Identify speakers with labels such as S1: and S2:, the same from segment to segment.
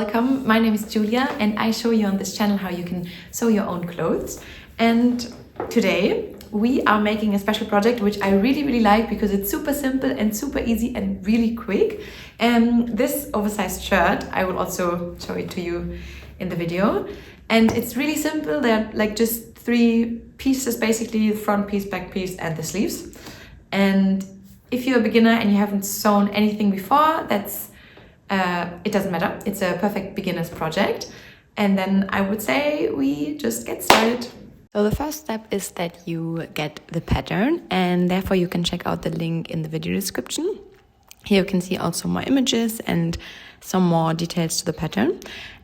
S1: welcome. My name is Julia and I show you on this channel how you can sew your own clothes. And today we are making a special project which I really like because it's super simple and super easy and really quick. This oversized shirt, I will also show it to you in the video. And it's really simple. They're like just 3 pieces, basically the front piece, back piece and the sleeves. And if you're a beginner and you haven't sewn anything before, it doesn't matter. It's a perfect beginner's project. And then I would say we just get started.
S2: So the first step is that you get the pattern, and therefore you can check out the link in the video description. Here you can see also more images and some more details to the pattern.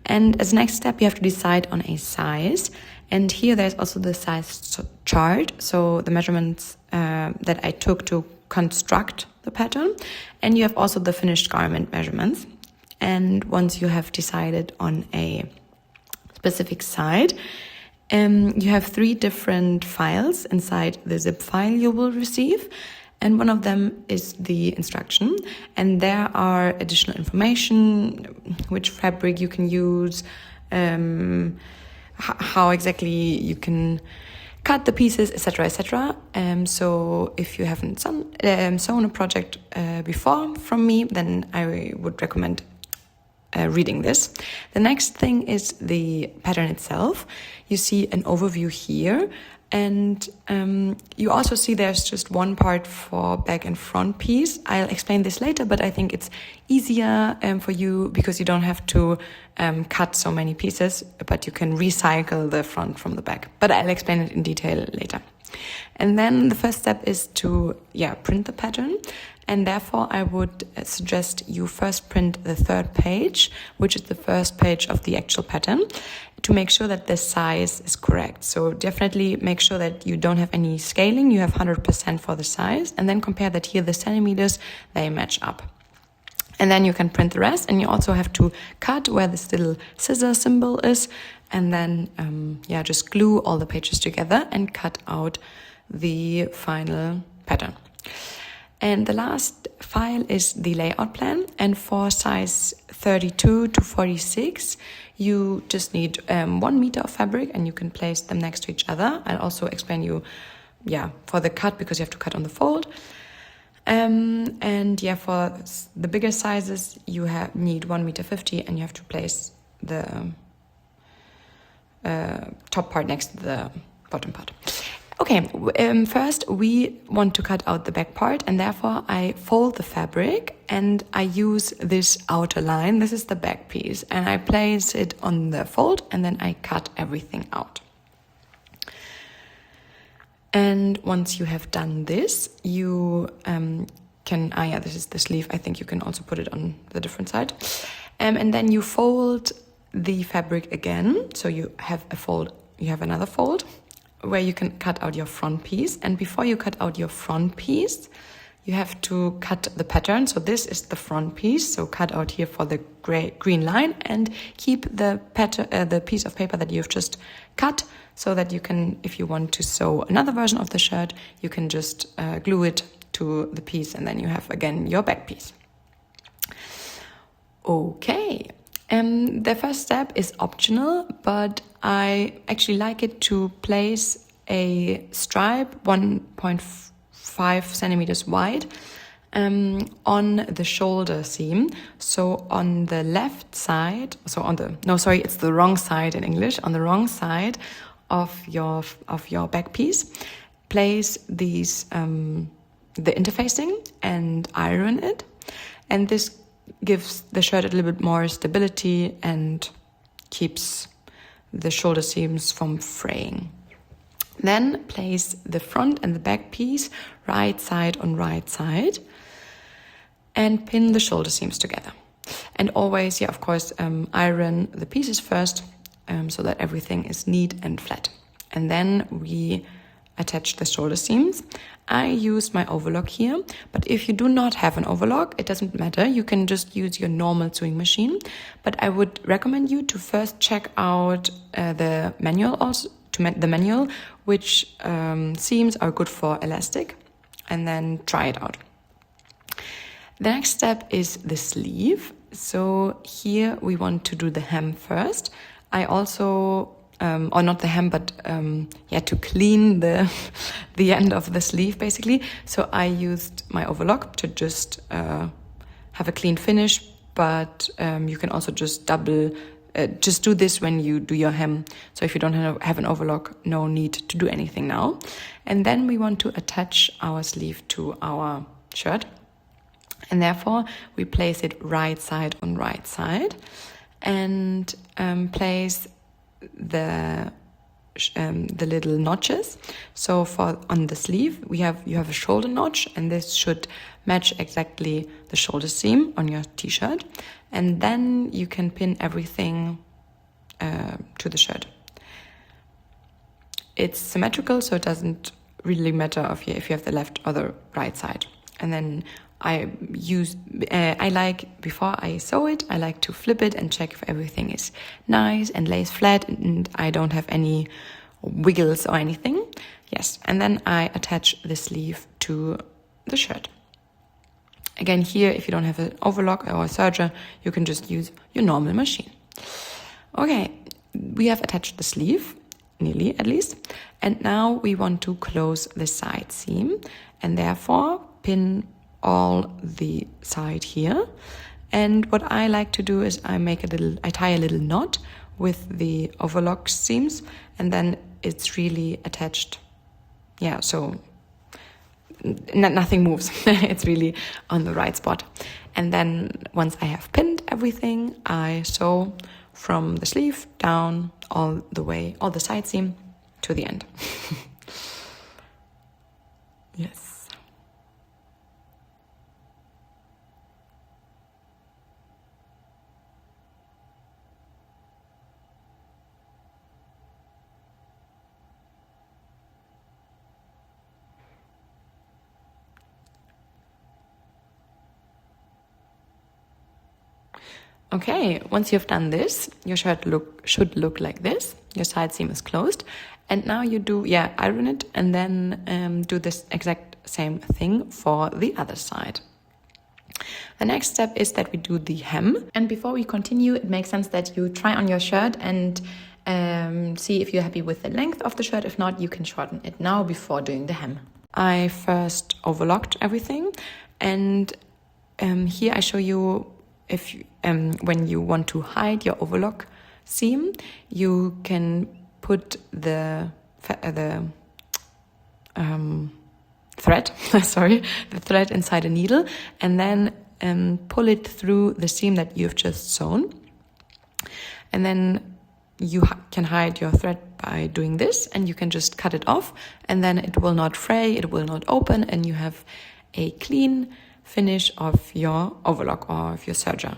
S2: And as next step, you have to decide on a size. And here there's also the size chart. So the measurements that I took to construct the pattern. And you have also the finished garment measurements. And once you have decided on a specific side, you have 3 different files inside the zip file you will receive. And one of them is the instruction. And there are additional information, which fabric you can use, how exactly you can cut the pieces, etc., etc. So if you haven't sewn a project before from me, then I would recommend reading this. The next thing is the pattern itself. You see an overview here, and you also see there's just one part for back and front piece. I'll explain this later, but I think it's easier for you because you don't have to cut so many pieces, but you can recycle the front from the back. But I'll explain it in detail later. And then the first step is to print the pattern. And therefore, I would suggest you first print the 3rd page, which is the first page of the actual pattern, to make sure that the size is correct. So definitely make sure that you don't have any scaling. You have 100% for the size. And then compare that here, the centimeters, they match up. And then you can print the rest. And you also have to cut where this little scissor symbol is. And then, just glue all the pages together and cut out the final pattern. And the last file is the layout plan. And for size 32 to 46, you just need 1 meter of fabric and you can place them next to each other. I'll also explain you, for the cut, because you have to cut on the fold. For the bigger sizes, you need 1 meter 50 and you have to place the top part next to the bottom part. Okay, first we want to cut out the back part, and therefore I fold the fabric and I use this outer line. This is the back piece, and I place it on the fold and then I cut everything out. And once you have done this, you this is the sleeve. I think you can also put it on the different side. And then you fold the fabric again. So you have another fold where you can cut out your front piece. And before you cut out your front piece, you have to cut the pattern. So this is the front piece. So cut out here for the green line and keep the piece of paper that you've just cut, so that you can, if you want to sew another version of the shirt, you can just glue it to the piece, and then you have again your back piece. Okay. The first step is optional, but I actually like it to place a stripe 1.5 centimeters wide on the shoulder seam. So on the left side, it's the wrong side in English. On the wrong side of your back piece, place these the interfacing and iron it, and this gives the shirt a little bit more stability and keeps the shoulder seams from fraying. Then place the front and the back piece right side on right side and pin the shoulder seams together. And always, of course, iron the pieces first so that everything is neat and flat. And then we attach the shoulder seams. I use my overlock here, but if you do not have an overlock, it doesn't matter. You can just use your normal sewing machine. But I would recommend you to first check out the manual, which seams are good for elastic, and then try it out. The next step is the sleeve. so here we want to do the hem first. I also, or not the hem, but to clean the the end of the sleeve basically. So I used my overlock to just have a clean finish, but you can also just just do this when you do your hem. So if you don't have an overlock, no need to do anything now. And then we want to attach our sleeve to our shirt. And therefore we place it right side on right side and place the little notches. So on the sleeve you have a shoulder notch, and this should match exactly the shoulder seam on your t-shirt, and then you can pin everything to the shirt. It's symmetrical, so it doesn't really matter if you have the left or the right side. And then before I sew it, I like to flip it and check if everything is nice and lays flat and I don't have any wiggles or anything. Yes, and then I attach the sleeve to the shirt. Again, here, if you don't have an overlock or a serger, you can just use your normal machine. Okay, we have attached the sleeve, nearly at least, and now we want to close the side seam, and therefore pin all the side here. And what I like to do is I tie a little knot with the overlock seams, and then it's really attached. Yeah, so nothing moves. It's really on the right spot. And then once I have pinned everything, I sew from the sleeve down all the side seam to the end. Yes. Okay, once you've done this, your shirt should look like this. Your side seam is closed. And now you iron it and then do this exact same thing for the other side. The next step is that we do the hem.
S1: And before we continue, it makes sense that you try on your shirt and see if you're happy with the length of the shirt. If not, you can shorten it now before doing the hem.
S2: I first overlocked everything, and here I show you when you want to hide your overlock seam, you can put the thread, the thread inside a needle, and then pull it through the seam that you've just sewn. And then you can hide your thread by doing this, and you can just cut it off, and then it will not fray, it will not open, and you have a clean finish of your overlock or of your serger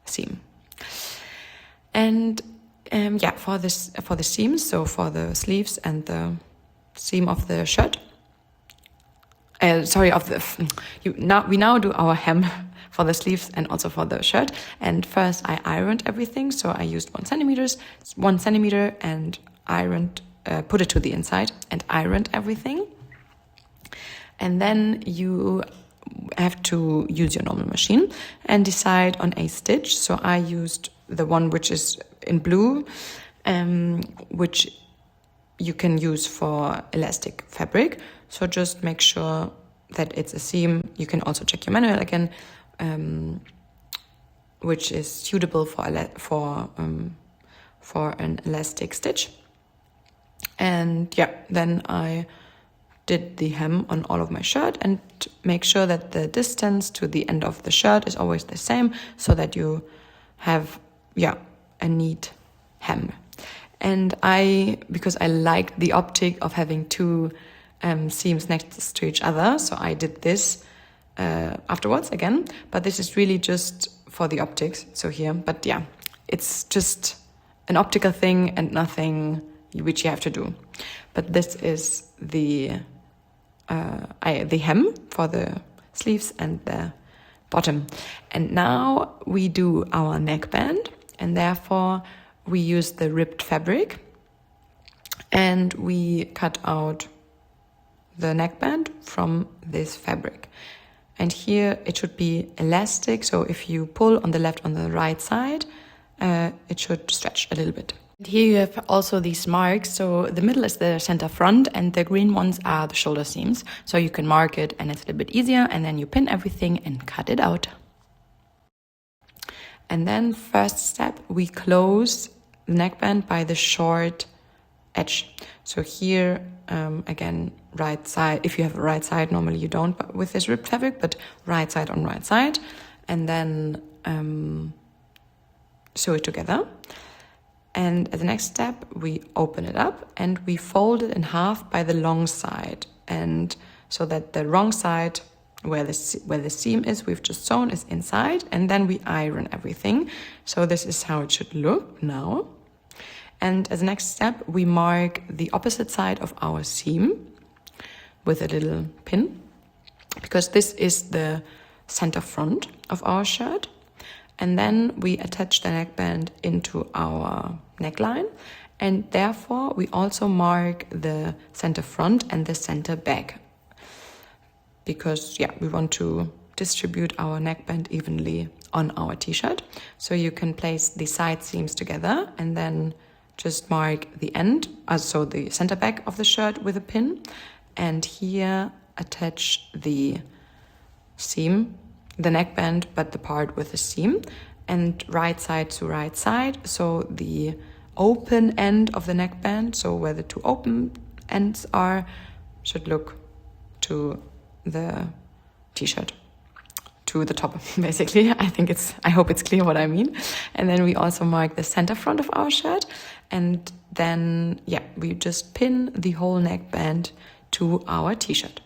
S2: seam. And for the seams, so for the sleeves and the seam of the shirt. We now do our hem for the sleeves and also for the shirt. And first I ironed everything, so I used 1 centimeter and ironed, put it to the inside and ironed everything. And then you have to use your normal machine and decide on a stitch. So I used the one which is in blue, which you can use for elastic fabric. So just make sure that it's a seam. You can also check your manual again, which is suitable for an elastic stitch. And then I did the hem on all of my shirt and make sure that the distance to the end of the shirt is always the same, so that you have a neat hem. And because I liked the optic of having two seams next to each other, so I did this afterwards again, but this is really just for the optics, so here, but it's just an optical thing and nothing which you have to do. But this is the hem for the sleeves and the bottom. And now we do our neckband, and therefore we use the ribbed fabric and we cut out the neckband from this fabric. And here it should be elastic. So if you pull on the left, on the right side, it should stretch a little bit. Here you have also these marks. So the middle is the center front and the green ones are the shoulder seams. So you can mark it and it's a little bit easier, and then you pin everything and cut it out. And then first step, we close the neckband by the short edge. So here, again, right side, if you have a right side, normally you don't but with this ribbed fabric, but right side on right side. And then sew it together. And as the next step, we open it up and we fold it in half by the long side. And so that the wrong side, where the seam is, we've just sewn, is inside. And then we iron everything. So this is how it should look now. And as a next step, we mark the opposite side of our seam with a little pin, because this is the center front of our shirt. And then we attach the neckband into our neckline. And therefore, we also mark the center front and the center back. Because, yeah, we want to distribute our neckband evenly on our t-shirt. So you can place the side seams together and then just mark the end, so the center back of the shirt with a pin. And here attach the seam, the neckband, but the part with the seam, and right side to right side. So the open end of the neckband, so where the two open ends are, should look to the t-shirt, to the top, basically. I hope it's clear what I mean. And then we also mark the center front of our shirt. And then, yeah, we just pin the whole neckband to our t-shirt.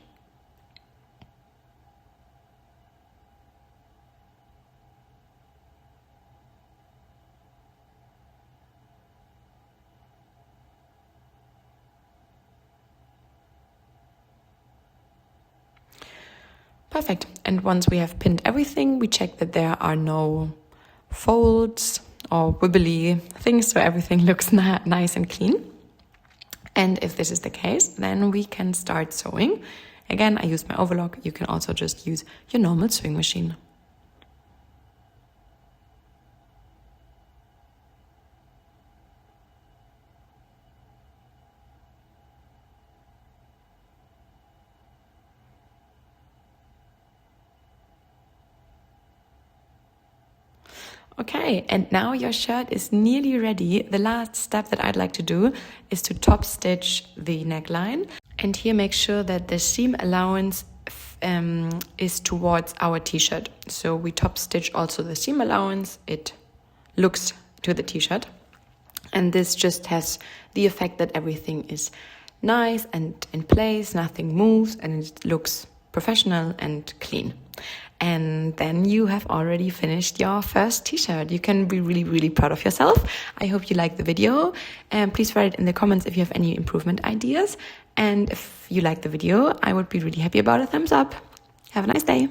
S2: Perfect. And once we have pinned everything, we check that there are no folds or wibbly things, so everything looks nice and clean. And if this is the case, then we can start sewing. Again, I used my overlock. You can also just use your normal sewing machine. Okay, and now your shirt is nearly ready. The last step that I'd like to do is to top stitch the neckline. And here make sure that the seam allowance is towards our t-shirt. So we top stitch also the seam allowance. It looks to the t-shirt. And this just has the effect that everything is nice and in place, nothing moves, and it looks professional and clean. And then you have already finished your first t-shirt. You can be really, really proud of yourself. I hope you liked the video. And please write it in the comments if you have any improvement ideas. And if you like the video, I would be really happy about a thumbs up. Have a nice day.